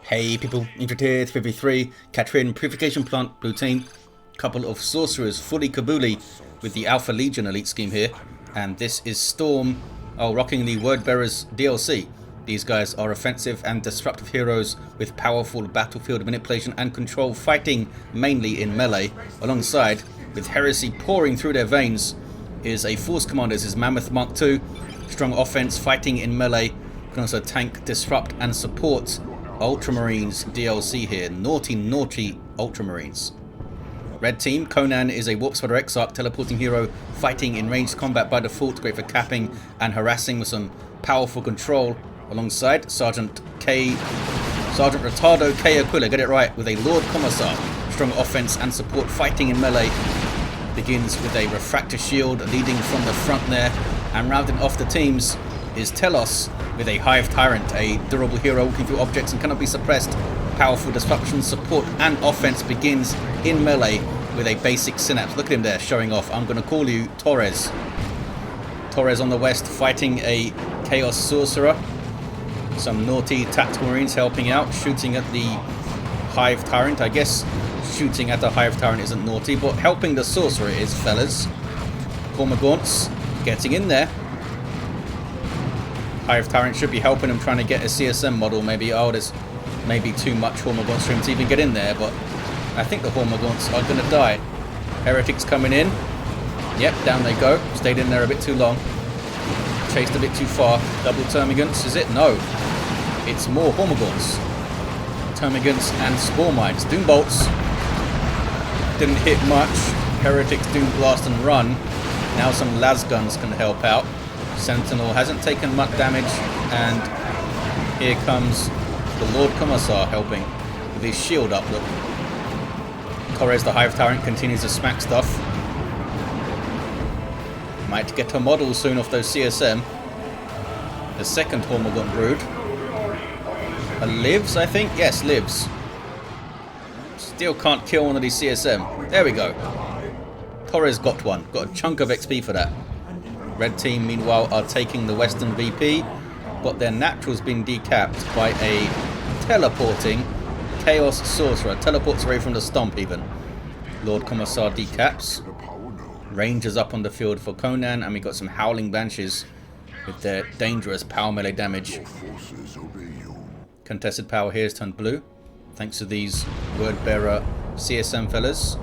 Hey people, Infiltrated 53, Katrin, Purification Plant, Blue Team, couple of Sorcerers, fullykabooly with the Alpha Legion elite scheme here, and this is Storm, rocking the Wordbearers DLC. These guys are offensive and disruptive heroes with powerful battlefield manipulation and control, fighting mainly in melee, alongside, with heresy pouring through their veins, is a Force Commander. This is MammothMKII, strong offense, fighting in melee, can also tank, disrupt and support. Ultramarines DLC here. Naughty Ultramarines. Red team, Konan is a Warp Spider Exarch teleporting hero, fighting in ranged combat by default, great for capping and harassing with some powerful control. Alongside Sergeant Retardo K Aquila, get it right, with a Lord Commissar, strong offense and support, fighting in melee. Begins with a refractor shield leading from the front there, and rounding off the teams is Telos with a Hive Tyrant, a durable hero walking through objects and cannot be suppressed. Powerful disruption, support and offense, begins in melee with a basic synapse. Look at him there showing off. I'm going to call you Torres. Torres on the west, fighting a Chaos Sorcerer. Some naughty tactical marines helping out, shooting at the Hive Tyrant. I guess shooting at the Hive Tyrant isn't naughty, but helping the Sorcerer is, fellas. Hormagaunts getting in there. Hive Tyrant should be helping him, trying to get a CSM model. Maybe, there's maybe too much Hormagaunts for him to even get in there, but I think the Hormagaunts are going to die. Heretics coming in. Yep, down they go. Stayed in there a bit too long. Chased a bit too far. Double Termagants, is it? No. It's more Hormagaunts. Termagants and Spore Mines. Doom Bolts. Didn't hit much. Heretics Doom Blast and run. Now some las guns can help out. Sentinel hasn't taken much damage, and here comes the Lord Commissar helping with his shield up. Look, Torres the Hive Tyrant continues to smack stuff. Might get a model soon off those CSM. The second Hormagaunt brood lives, I think. Yes, lives. Still can't kill one of these CSM. There we go. Torres got one. Got a chunk of XP for that. Red team, meanwhile, are taking the Western VP, but their natural's been decapped by a teleporting Chaos Sorcerer. Teleports away from the stomp, even. Lord Commissar decaps. Rangers up on the field for Konan, and we got some Howling Banshees with their dangerous power melee damage. Contested power here is turned blue, thanks to these Wordbearer CSM fellas.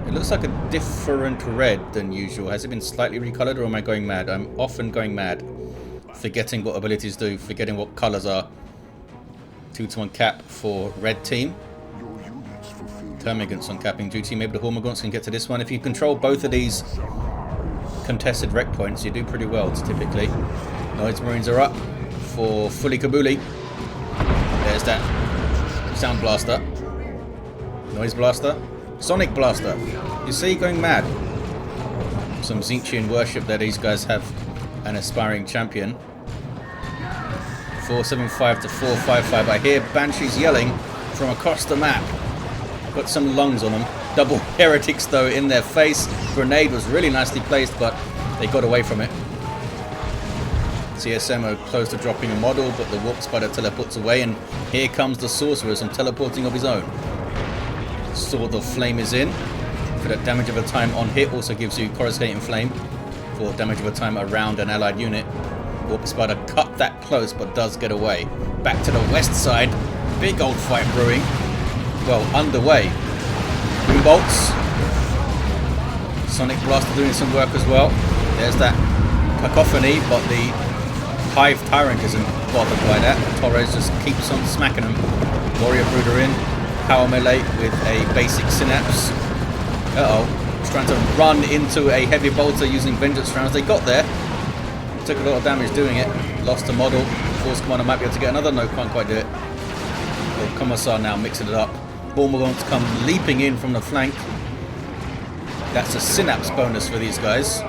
It looks like a different red than usual. Has it been slightly recolored, or am I going mad? I'm often going mad. Forgetting what abilities do, forgetting what colors are. 2-to-1 cap for red team. Termagants on capping duty. Maybe the Hormagaunts can get to this one. If you control both of these contested rec points, you do pretty well, typically. Noise Marines are up for fullykabooly. There's that Sound Blaster. Noise Blaster. Sonic Blaster. You see, going mad. Some Tzeentchian worship there. These guys have an aspiring champion. 475 to 455. I hear Banshees yelling from across the map. Got some lungs on them. Double Heretics though in their face. Grenade was really nicely placed, but they got away from it. CSM are close to dropping a model, but the Warp Spider teleports away, and here comes the Sorcerer, some teleporting of his own. Sword of Flame is in for that damage over time on hit. Also gives you Coruscating Flame for damage over time around an allied unit. Warp Spider cut that close, but does get away. Back to the west side. Big old fight brewing. Well, underway. Doom Bolts. Sonic Blaster doing some work as well. There's that cacophony, but the Hive Tyrant isn't bothered by that. Torres just keeps on smacking them. Warrior Brooder in. Power melee with a basic synapse. He's trying to run into a heavy bolter using vengeance rounds. They got there. Took a lot of damage doing it. Lost a model. Force Commander might be able to get another. No, can't quite do it. The Commissar now mixing it up. Hormagaunts come leaping in from the flank. That's a synapse bonus for these guys.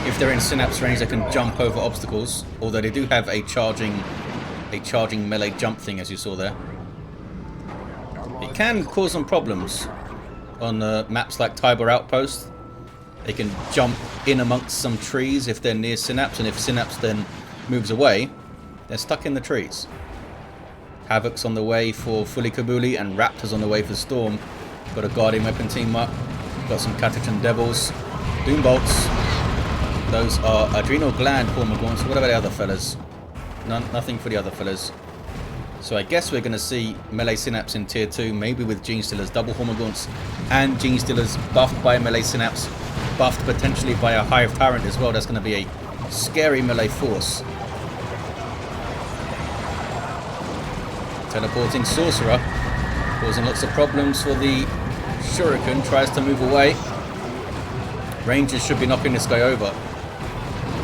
If they're in synapse range, they can jump over obstacles. Although they do have a charging melee jump thing, as you saw there. It can cause some problems on maps like Tiber Outpost. They can jump in amongst some trees if they're near Synapse, and if Synapse then moves away, they're stuck in the trees. Havoc's on the way for fullykabooly, and Raptor's on the way for Storm. Got a Guardian Weapon team up. Got some Catachan Devils. Doom Bolts. Those are Adrenal Gland Hormagaunts. What about the other fellas? Nothing for the other fellas. So I guess we're going to see Melee Synapse in Tier 2, maybe with Gene Stealers, double Hormagaunts, and Gene Stealers buffed by Melee Synapse, buffed potentially by a Hive Tyrant as well. That's going to be a scary melee force. Teleporting Sorcerer, causing lots of problems for the Shuriken. Tries to move away. Rangers should be knocking this guy over.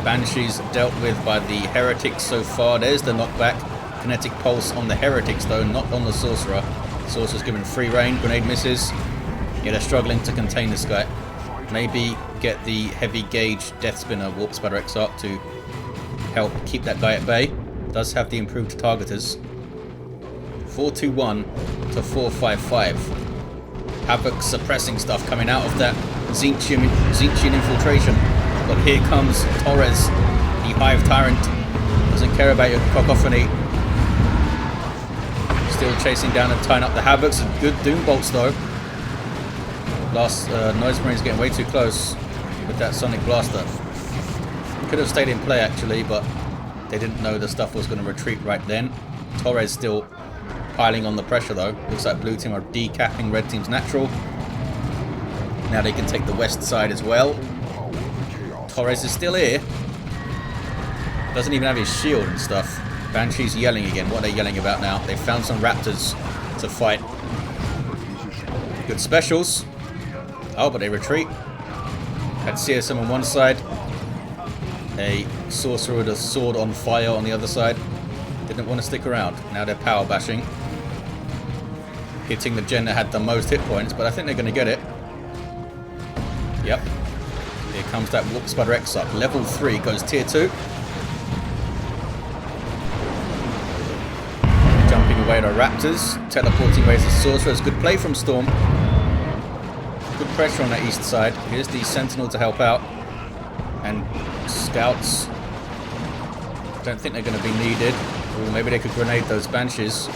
Banshees dealt with by the Heretics so far. There's the knockback. Kinetic Pulse on the Heretics though, not on the Sorcerer. Sorcerer's given free reign. Grenade misses. Yeah, they're struggling to contain this guy. Maybe get the heavy gauge Death Spinner Warp Spider Exarch to help keep that guy at bay. Does have the improved targeters. 421 to 455. Havoc suppressing stuff coming out of that Zinchian infiltration. But here comes Torres, the Hive Tyrant. Doesn't care about your cacophony. Still chasing down and tying up the Havocs. Good Doom Bolts though. Noise Marine's getting way too close with that Sonic Blaster. Could have stayed in play actually, but they didn't know the stuff was going to retreat right then. Torres still piling on the pressure though. Looks like blue team are decapping red team's natural. Now they can take the west side as well. Torres is still here. Doesn't even have his shield and stuff. Banshee's yelling again. What are they yelling about now? They found some Raptors to fight. Good specials. Oh, but they retreat. Had CSM on one side. A Sorcerer with a sword on fire on the other side. Didn't want to stick around. Now they're power bashing. Hitting the gen that had the most hit points, but I think they're going to get it. Yep. Here comes that Warp Spider Exarch. Level 3 goes Tier 2. Jumping away to Raptors. Teleporting away to Sorcerers. Good play from Storm. Good pressure on that east side. Here's the Sentinel to help out. And Scouts. Don't think they're going to be needed. Or maybe they could grenade those Banshees.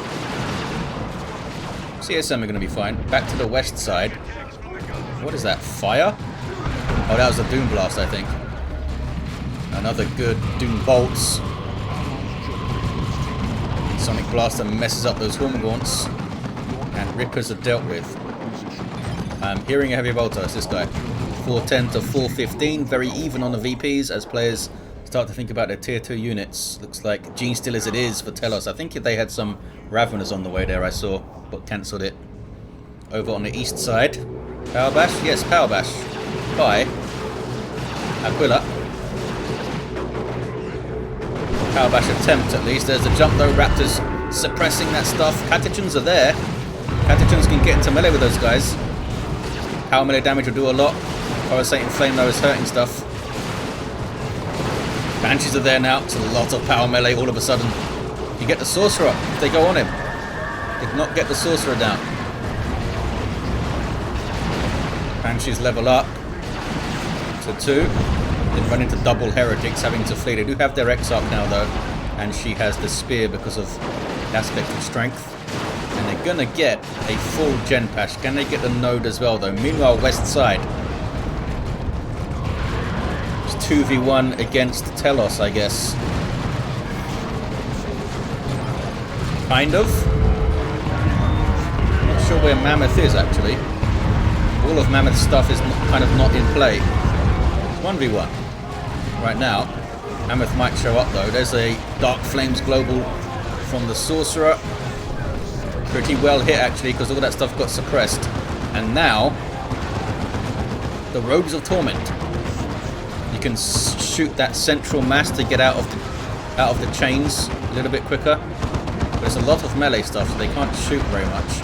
CSM are going to be fine. Back to the west side. What is that? Fire? Oh, that was a Doom Blast, I think. Another good Doom Bolts. Sonic Blaster messes up those Hormagaunts. And Rippers are dealt with. I'm hearing a Heavy Bolter. It's this guy. 410 to 415. Very even on the VPs as players start to think about their Tier 2 units. Looks like Gene Stealers it is for Telos. I think they had some Raveners on the way there, I saw, but cancelled it. Over on the east side. Power Bash? Yes, Power Bash. By Aquila. Power Bash attempt at least. There's a jump though. Raptors suppressing that stuff. Catachans are there. Catachans can get into melee with those guys. Power melee damage will do a lot. Coruscating Flame though is hurting stuff. Banshees are there now. It's a lot of power melee all of a sudden. You get the Sorcerer if they go on him. Did not get the Sorcerer down. Banshees level up to 2. Then run into double Heretics having to flee. They do have their Exarch now though. And she has the Spear because of the aspect of strength. And they're going to get a full Gen Pash. Can they get the node as well though? Meanwhile, west side. It's 2v1 against Telos, I guess. Kind of. Not sure where Mammoth is actually. All of Mammoth's stuff is kind of not in play. It's 1v1. Right now. Mammoth might show up though. There's a Dark Flames Global from the Sorcerer. Pretty well hit actually because all that stuff got suppressed. And now, the Robes of Torment. You can shoot that central mass to get out of the chains a little bit quicker. But there's a lot of melee stuff, so they can't shoot very much.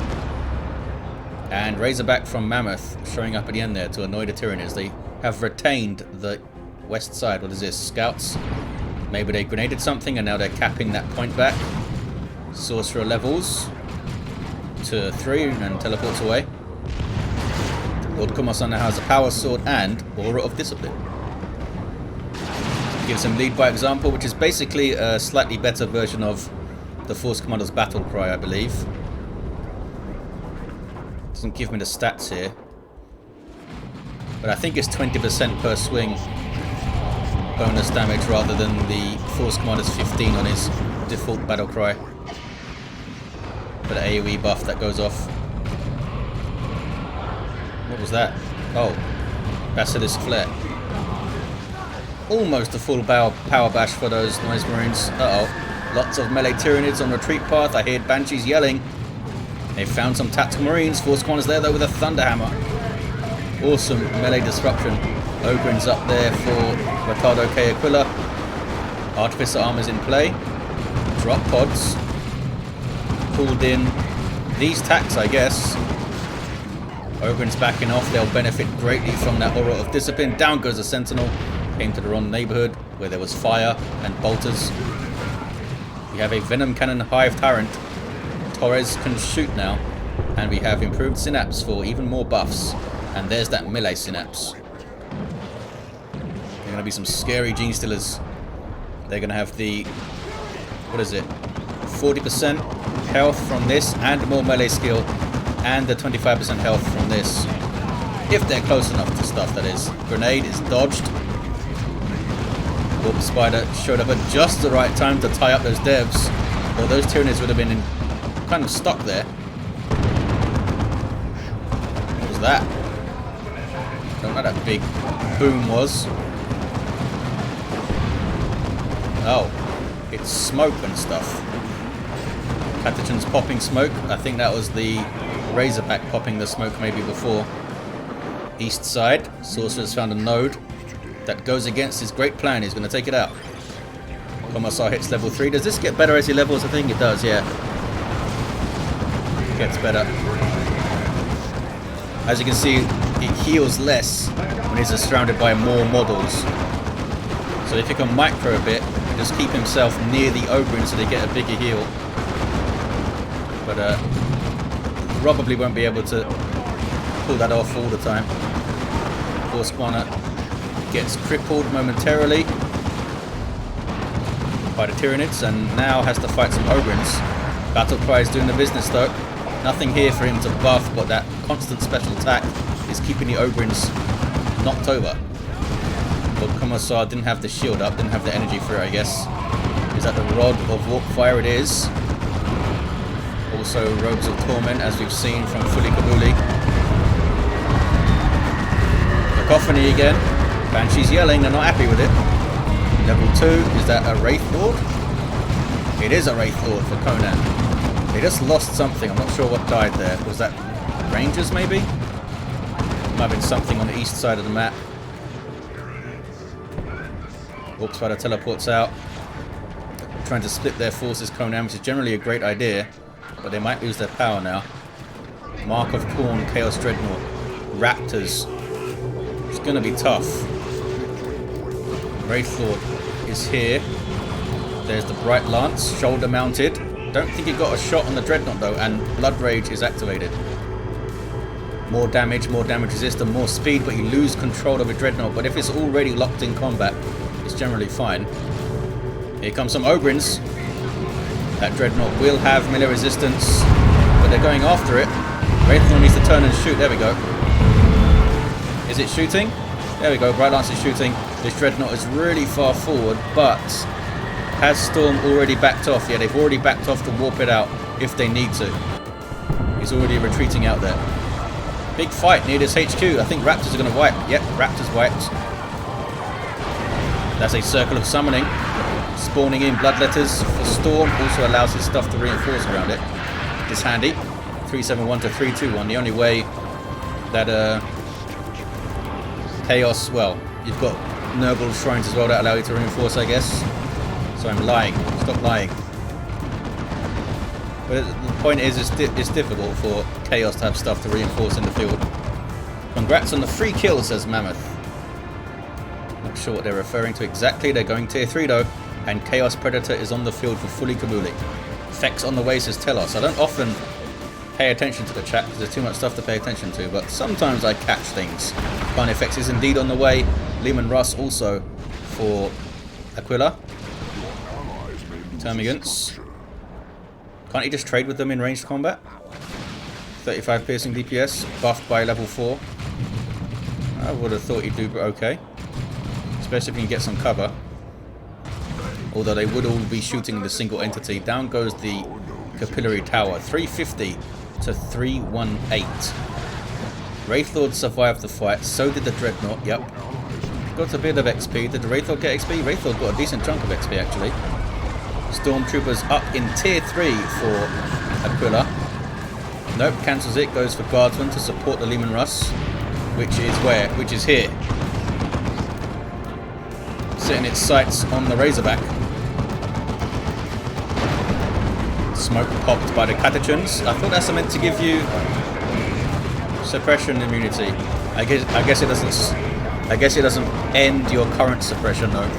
And Razorback from Mammoth showing up at the end there to annoy the Tyranids. They have retained the west side. What is this? Scouts? Maybe they grenaded something and now they're capping that point back. Sorcerer levels to 3 and teleports away. Lord Commissar now has a Power Sword and Aura of Discipline. Gives him lead by example, which is basically a slightly better version of the Force Commander's battle cry, I believe. Doesn't give me the stats here. But I think it's 20% per swing bonus damage rather than the Force Commander's 15 on his default battle cry. For the AoE buff that goes off. What was that? Oh, Basilisk Flare. Almost a full power bash for those Noise Marines. Uh-oh. Lots of melee Tyranids on retreat path. I hear Banshees yelling. They found some tactical Marines. Force Commanders there though with a Thunderhammer. Awesome melee disruption. Ogren's up there for Retardo K. Aquila. Artificer armor's in play. Drop pods. Pulled in these tacks, I guess. Ogren's backing off. They'll benefit greatly from that aura of discipline. Down goes a Sentinel. Came to the wrong neighborhood where there was fire and bolters. We have a Venom Cannon Hive Tyrant. Torres can shoot now. And we have improved synapse for even more buffs. And there's that melee synapse. There are going to be some scary Gene Stealers. They're going to have the... what is it? 40% health from this and more melee skill. And the 25% health from this. If they're close enough to stuff, that is. Grenade is dodged. Warp Spider showed up at just the right time to tie up those devs. Or those Tyranids would have been kind of stuck there. What was that? I don't know what that big boom was. Oh, it's smoke and stuff. Pathogen's popping smoke. I think that was the Razorback popping the smoke maybe before. East side, Sorcerer's found a node that goes against his great plan. He's going to take it out. Commissar hits level 3. Does this get better as he levels? I think it does, yeah. Gets better. As you can see, it heals less when he's surrounded by more models. So if he can micro a bit, just keep himself near the Ogren so they get a bigger heal. But probably won't be able to pull that off all the time. Force Commander gets crippled momentarily by the Tyranids and now has to fight some Ogrins. Battle Cry is doing the business though. Nothing here for him to buff, but that constant special attack is keeping the Ogrins knocked over. But Commissar didn't have the shield up, didn't have the energy for it, I guess. Is that the Rod of Warp Fire? It is. Also Robes of Torment, as we've seen from fullykabooly. Cacophony again. Banshee's yelling, they're not happy with it. Level 2, is that a Wraith Lord? It is a Wraith Lord for Konan. They just lost something, I'm not sure what died there. Was that Rangers maybe? Might have been something on the east side of the map. Warp Spider teleports out. Trying to split their forces, Konan, which is generally a great idea. But they might lose their power now. Mark of Khorne, Chaos Dreadnought. Raptors. It's going to be tough. Wraith Lord is here. There's the Bright Lance, shoulder mounted. Don't think he got a shot on the Dreadnought though, and Blood Rage is activated. More damage resist, and more speed, but you lose control of a Dreadnought. But if it's already locked in combat, it's generally fine. Here comes some Ogrins. That Dreadnought will have melee resistance, but they're going after it. Wraith Lord needs to turn and shoot. There we go. Is it shooting? There we go. Bright Lance is shooting. This Dreadnought is really far forward, but has Storm already backed off? Yeah, they've already backed off to warp it out if they need to. He's already retreating out there. Big fight near this HQ. I think Raptors are going to wipe. Yep, Raptors wiped. That's a circle of summoning. Spawning in Bloodletters for Storm. Also allows his stuff to reinforce around it. It's handy. 371 to 321. The only way that Chaos, well, you've got Nurgle Shrines as well that allow you to reinforce, I guess. So I'm lying. Stop lying. But the point is, it's difficult for Chaos to have stuff to reinforce in the field. Congrats on the free kill, says Mammoth. Not sure what they're referring to exactly. They're going tier 3 though. And Chaos Predator is on the field for fullykabooly. Fex on the way, says Telos. I don't often pay attention to the chat because there's too much stuff to pay attention to, but sometimes I catch things. Carnifex is indeed on the way. Lehman Russ also for Aquila. Termagants. Can't he just trade with them in ranged combat? 35 piercing DPS, buffed by level 4. I would have thought he'd do okay. Especially if he can get some cover. Although they would all be shooting the single entity. Down goes the capillary tower. 350 to 318. Wraithlord survived the fight. So did the Dreadnought. Yep. Got a bit of XP. Did the Wraithlord get XP? Wraithlord got a decent chunk of XP actually. Stormtroopers up in tier 3 for Aquila. Nope, cancels it. Goes for Guardsman to support the Leman Russ. Which is where? Which is here. Setting its sights on the Razorback. Smoke popped by the Catechins. I thought that's meant to give you suppression immunity. I guess it doesn't. I guess it doesn't end your current suppression though.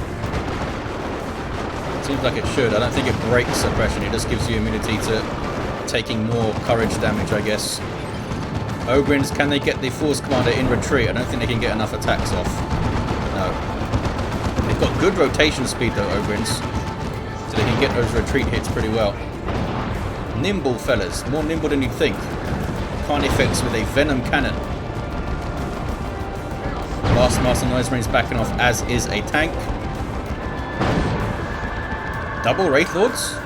Seems like it should. I don't think it breaks suppression. It just gives you immunity to taking more courage damage, I guess. Ogrins, can they get the Force Commander in retreat? I don't think they can get enough attacks off. No. They've got good rotation speed though, Ogrins. So they can get those retreat hits pretty well. Nimble fellas. More nimble than you'd think. Can't effects with a Venom Cannon. Last Master Noise Marine's backing off, as is a tank. Double Wraithlords?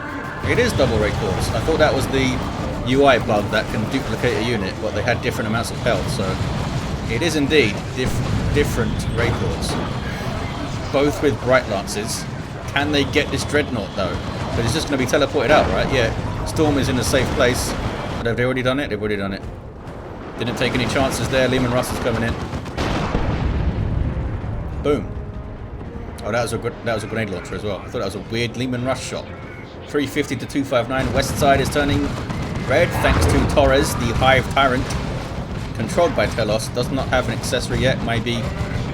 It is double Wraithlords. I thought that was the UI bug that can duplicate a unit, but they had different amounts of health, so it is indeed different Wraithlords. Both with Bright Lances. Can they get this Dreadnought though? But it's just going to be teleported out, right? Yeah. Storm is in a safe place. But have they already done it? They've already done it. Didn't take any chances there. Leman Russ is coming in. Boom. Oh, that was a grenade launcher as well. I thought that was a weird Leman Russ shot. 350 to 259. West side is turning red thanks to Torres, the Hive Tyrant. Controlled by Telos. Does not have an accessory yet. Maybe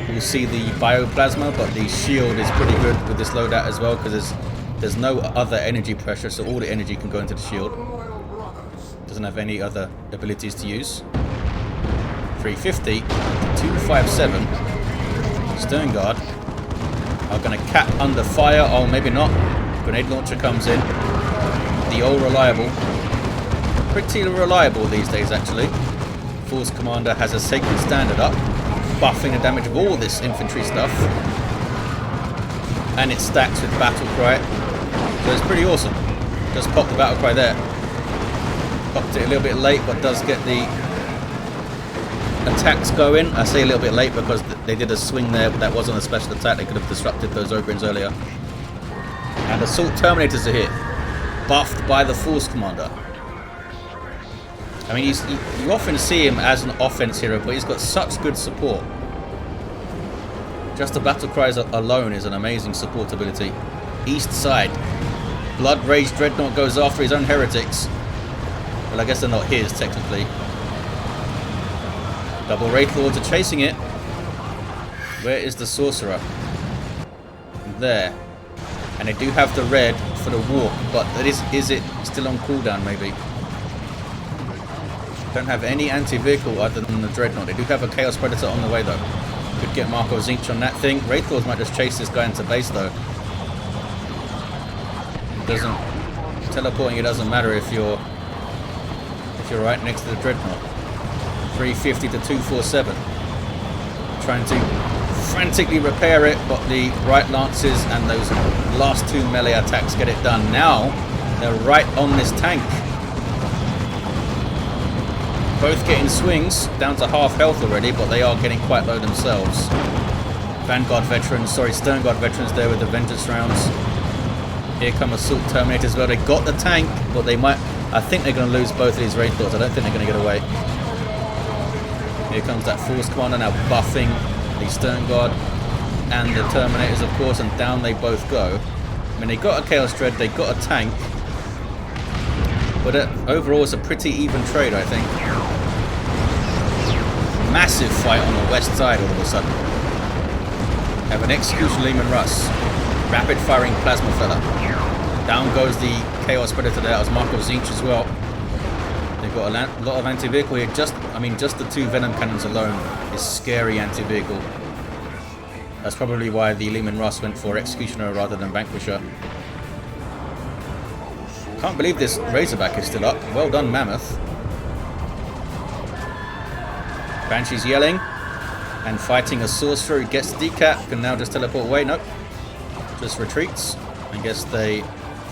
we'll see the Bioplasma, but the shield is pretty good with this loadout as well because there's no other energy pressure, so all the energy can go into the shield. Doesn't have any other abilities to use. 350 to 257. Stern Guard are going to cap under fire. Oh, maybe not. Grenade launcher comes in. The old reliable. Pretty reliable these days, actually. Force Commander has a Sacred Standard up, buffing the damage of all this infantry stuff. And it stacks with Battle Cry. So it's pretty awesome. Just popped the Battle Cry there. Popped it a little bit late, but does get the attacks going. I say a little bit late because they did a swing there, but that wasn't a special attack. They could have disrupted those Ogrins earlier. And Assault Terminators are here, buffed by the Force Commander. I mean, you often see him as an offense hero, but he's got such good support. Just the Battle Cries alone is an amazing support ability. East side. Blood Rage Dreadnought goes after his own heretics. Well, I guess they're not his, technically. Double Wraithlords are chasing it. Where is the Sorcerer? There. And they do have the red for the walk, but is it still on cooldown, maybe? Don't have any anti-vehicle other than the Dreadnought. They do have a Chaos Predator on the way, though. Could get Marco Zinch on that thing. Wraithlords might just chase this guy into base, though. Teleporting, it doesn't matter if you're right next to the Dreadnought. 350 to 247. Trying to frantically repair it, but the Bright Lances and those last two melee attacks get it done. Now they're right on this tank. Both getting swings, down to half health already, but they are getting quite low themselves. Vanguard veterans, Stern Guard veterans there with the Vengeance rounds. Here come Assault Terminators as well. They got the tank, but they might. I think they're going to lose both of these Wraithlords. I don't think they're going to get away. Here comes that Force Commander now buffing the Stern Guard and the Terminators, of course, and down they both go. I mean, they got a Chaos Dread, they got a tank, but overall it's a pretty even trade, I think. Massive fight on the west side all of a sudden. Have an Execution Leman Russ. Rapid firing Plasma Fella. Down goes the Chaos Predator there. That was Marco Zinch as well. They've got a lot of anti-vehicle here. Just the two Venom Cannons alone is scary anti-vehicle. That's probably why the Leman Russ went for Executioner rather than Vanquisher. Can't believe this Razorback is still up. Well done, Mammoth. Banshee's yelling and fighting a Sorcerer who gets decap. Can now just teleport away. Nope. Just retreats. I guess they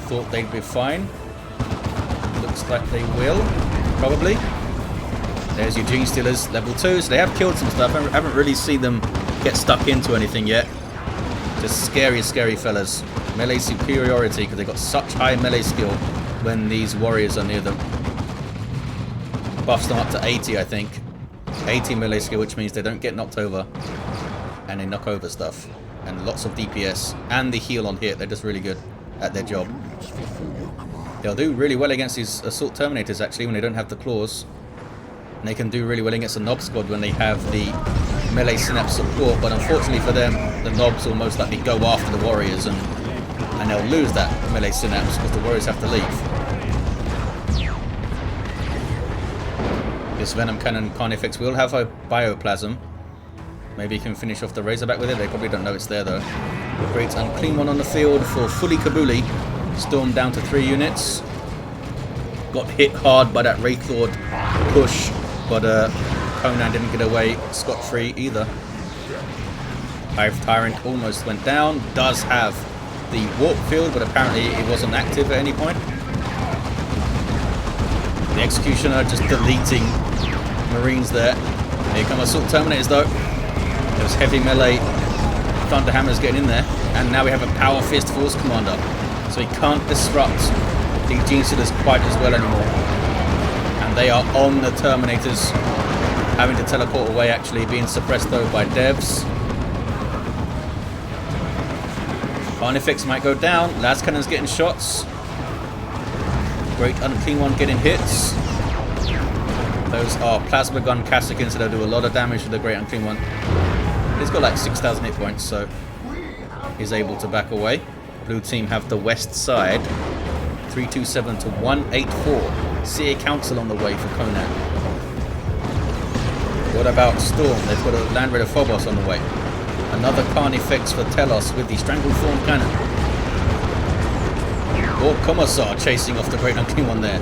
thought they'd be fine. Looks like they will. Probably. There's your Gene Stealers, level 2. So they have killed some stuff. I haven't really seen them get stuck into anything yet. Just scary, scary fellas. Melee superiority because they've got such high melee skill when these warriors are near them. Buffs them up to 80, I think. 80 melee skill, which means they don't get knocked over. And they knock over stuff. And lots of DPS. And the heal on hit. They're just really good at their job. They'll do really well against these Assault Terminators, actually, when they don't have the claws. And they can do really well against the Nob Squad when they have the melee synapse support. But unfortunately for them, the Nobs will most likely go after the warriors and they'll lose that melee synapse because the warriors have to leave. This Venom Cannon Carnifex will have a Bioplasm. Maybe you can finish off the Razorback with it. They probably don't know it's there though. Great Unclean One on the field for fullykabooly. Storm down to 3 units. Got hit hard by that Wraithlord push, but Konan didn't get away scot-free either. Hive Tyrant almost went down. Does have the warp field, but apparently it wasn't active at any point. The Executioner just deleting Marines there. Here come Assault Terminators though. There's heavy melee Thunderhammers getting in there. And now we have a Power Fist Force Commander. So he can't disrupt the Gene Stealers quite as well anymore. And they are on the Terminators. Having to teleport away, actually being suppressed though by devs. Carnifex might go down. Las Cannon's getting shots. Great Unclean One getting hits. Those are Plasma Gun Cassicans, so they'll do a lot of damage to the Great Unclean One. He's got like 6,000 hit points, so he's able to back away. Blue team have the west side. 327 to 184. See a Council on the way for Konan. What about Storm? They've got a Land Raider Phobos on the way. Another Carnifex for Telos with the Stranglethorn Cannon. Or Commissar chasing off the Great Unclean One there.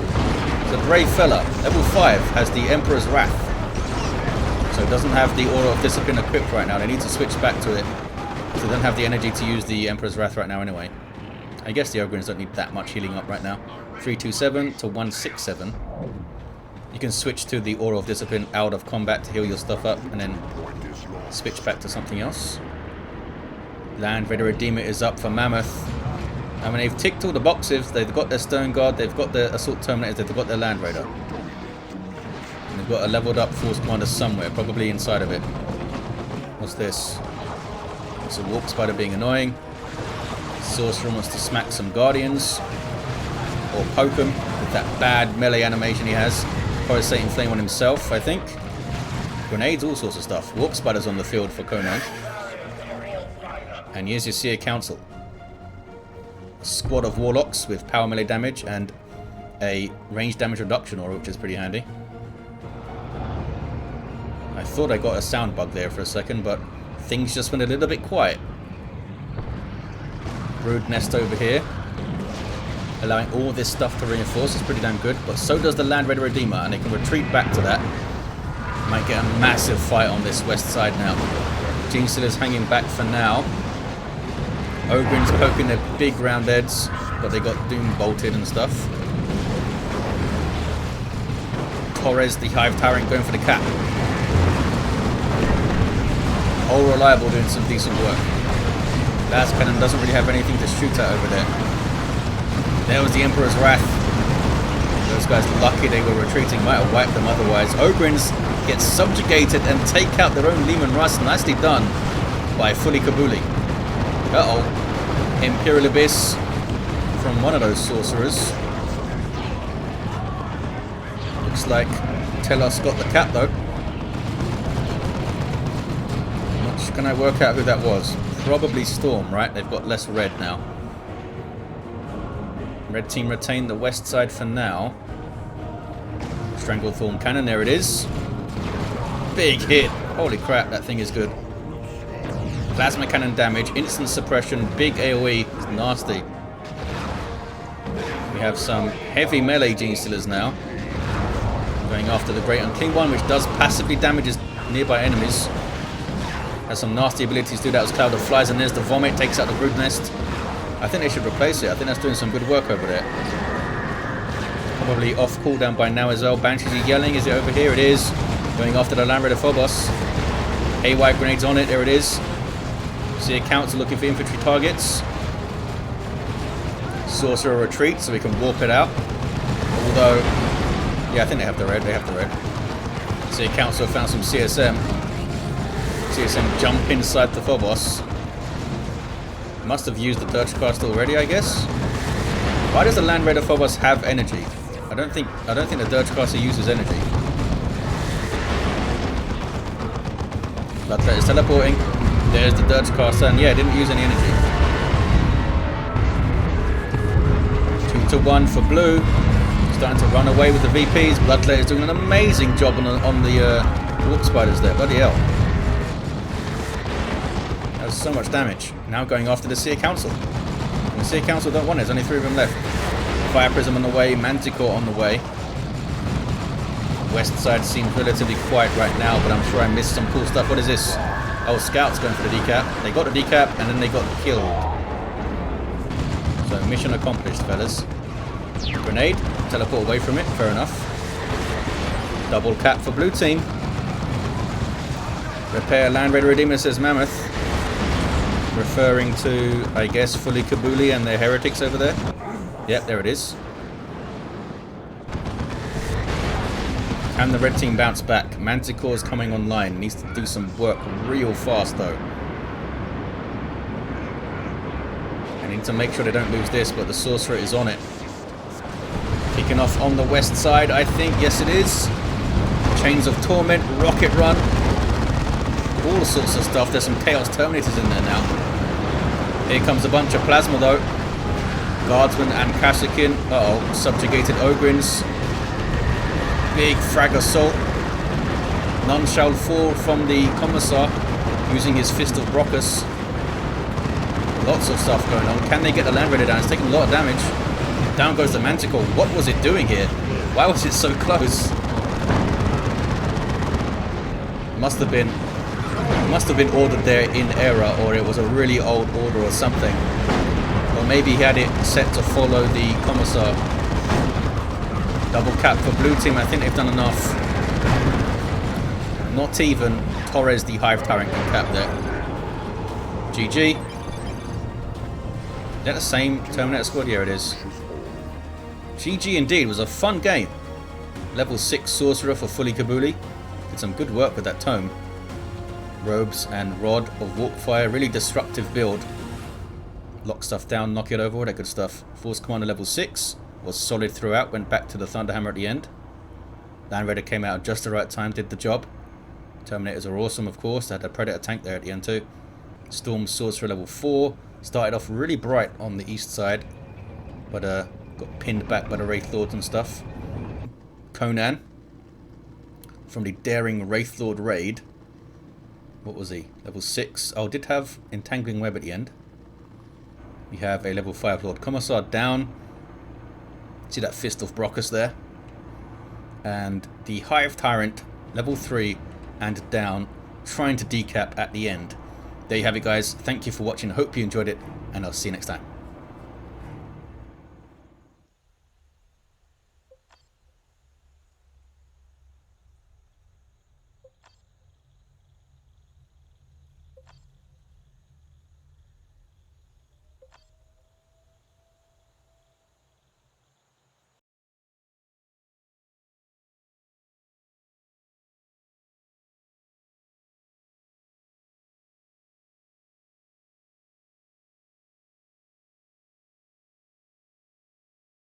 It's a brave fella. Level 5 has the Emperor's Wrath. So it doesn't have the Aura of Discipline equipped right now. They need to switch back to it. So they don't have the energy to use the Emperor's Wrath right now anyway. I guess the Ogrins don't need that much healing up right now. 327 to 167. You can switch to the Aura of Discipline out of combat to heal your stuff up and then switch back to something else. Land Raider Redeemer is up for Mammoth. I mean, they've ticked all the boxes. They've got their Stone Guard, they've got their Assault Terminators, they've got their Land Raider. And they've got a leveled up Force Commander somewhere, probably inside of it. What's this? It's a Warp Spider being annoying. Sorcerer wants to smack some Guardians. Or poke them with that bad melee animation he has. Pulsating Flame on himself, I think. Grenades, all sorts of stuff. Warp Spiders on the field for Konan. And here's your Seer Council. A squad of Warlocks with power melee damage and a range damage reduction aura, which is pretty handy. I thought I got a sound bug there for a second, but things just went a little bit quiet. Brood Nest over here. Allowing all this stuff to reinforce is pretty damn good, but so does the Land Raider Redeemer, and they can retreat back to that. Might get a massive fight on this west side now. Gene Stealers hanging back for now. Ogrins poking their big round heads, but they got Doom bolted and stuff. Torres, the Hive Tyrant, going for the cap. All Reliable doing some decent work. Las Cannon doesn't really have anything to shoot at over there. There was the Emperor's Wrath. Those guys lucky they were retreating, might have wiped them otherwise. Ogrins get subjugated and take out their own Leman Russ. Nicely done by fullykabooly. Uh-oh. Imperial Abyss from one of those sorcerers. Looks like Telos got the cap though. Much can I work out who that was? Probably Storm, right? They've got less red now. Red team retain the west side for now. Stranglethorn Cannon, there it is. Big hit. Holy crap, that thing is good. Plasma Cannon damage, instant suppression, big AoE. It's nasty. We have some heavy melee gene stealers now. Going after the Great Unclean One, which does passively damages nearby enemies. Has some nasty abilities to do that as Cloud of Flies, and there's the Vomit, takes out the Brood Nest. I think they should replace it. I think that's doing some good work over there. Probably off cooldown by now as well. Banshees are yelling. Is it over here? It is. Going after the Land Raider Phobos. AY grenades on it. There it is. See a council looking for infantry targets. Sorcerer retreat so we can warp it out. Although, yeah, I think they have the red. They have the red. See a council found some CSM. CSM jump inside the Phobos. Must have used the Dirge Cast already, I guess. Why does the Land Raider Phobos have energy? I don't think the Dirge Caster uses energy. Bloodlet is teleporting. There's the Dirge Caster, and yeah, it didn't use any energy. 2-1 for blue. Starting to run away with the VPs. Bloodlet is doing an amazing job on the Warp Spiders there. Bloody hell. That was so much damage. Now going after the Seer Council. And the Seer Council don't want it. There's only 3 of them left. Fire Prism on the way. Manticore on the way. West side seems relatively quiet right now, but I'm sure I missed some cool stuff. What is this? Oh, Scouts going for the decap. They got the decap and then they got killed. So mission accomplished, fellas. Grenade. Teleport away from it. Fair enough. Double cap for blue team. Repair Land Raider Redeemer, says Mammoth. Referring to, I guess, fullykabooly and their heretics over there. Yep, there it is. Can the red team bounce back? Manticore's coming online. Needs to do some work real fast though. I need to make sure they don't lose this, but the Sorcerer is on it. Kicking off on the west side, I think. Yes, it is. Chains of Torment, Rocket Run. All sorts of stuff. There's some Chaos Terminators in there now. Here comes a bunch of Plasma though. Guardsman and Kassakin. Uh-oh. Subjugated Ogrins. Big frag assault. None shall fall from the Commissar using his Fist of Brockus. Lots of stuff going on. Can they get the Land Raider down? It's taking a lot of damage. Down goes the Manticore. What was it doing here? Why was it so close? Must have been ordered there in error, or it was a really old order or something. Or maybe he had it set to follow the Commissar. Double cap for blue team. I think they've done enough. Not even Torres the Hive Tyrant can cap there. GG. Is that the same Terminator squad? Yeah, it is. GG indeed. It was a fun game. Level 6 Sorcerer for fullykabooly. Did some good work with that tome. Robes and Rod of Warp Fire. Really disruptive build. Lock stuff down, knock it over, all that good stuff. Force Commander level 6. Was solid throughout. Went back to the Thunderhammer at the end. Land Raider came out at just the right time. Did the job. Terminators are awesome, of course. They had a Predator tank there at the end too. Storm Sorcerer level 4. Started off really bright on the east side. But got pinned back by the Wraith Lords and stuff. Konan. From the Daring Wraith Lord raid. What was he? Level 6. Oh, did have Entangling Web at the end. We have a level 5 Lord Commissar down. See that Fist of Brockus there. And the Hive Tyrant, level 3 and down, trying to decap at the end. There you have it, guys. Thank you for watching. I hope you enjoyed it, and I'll see you next time.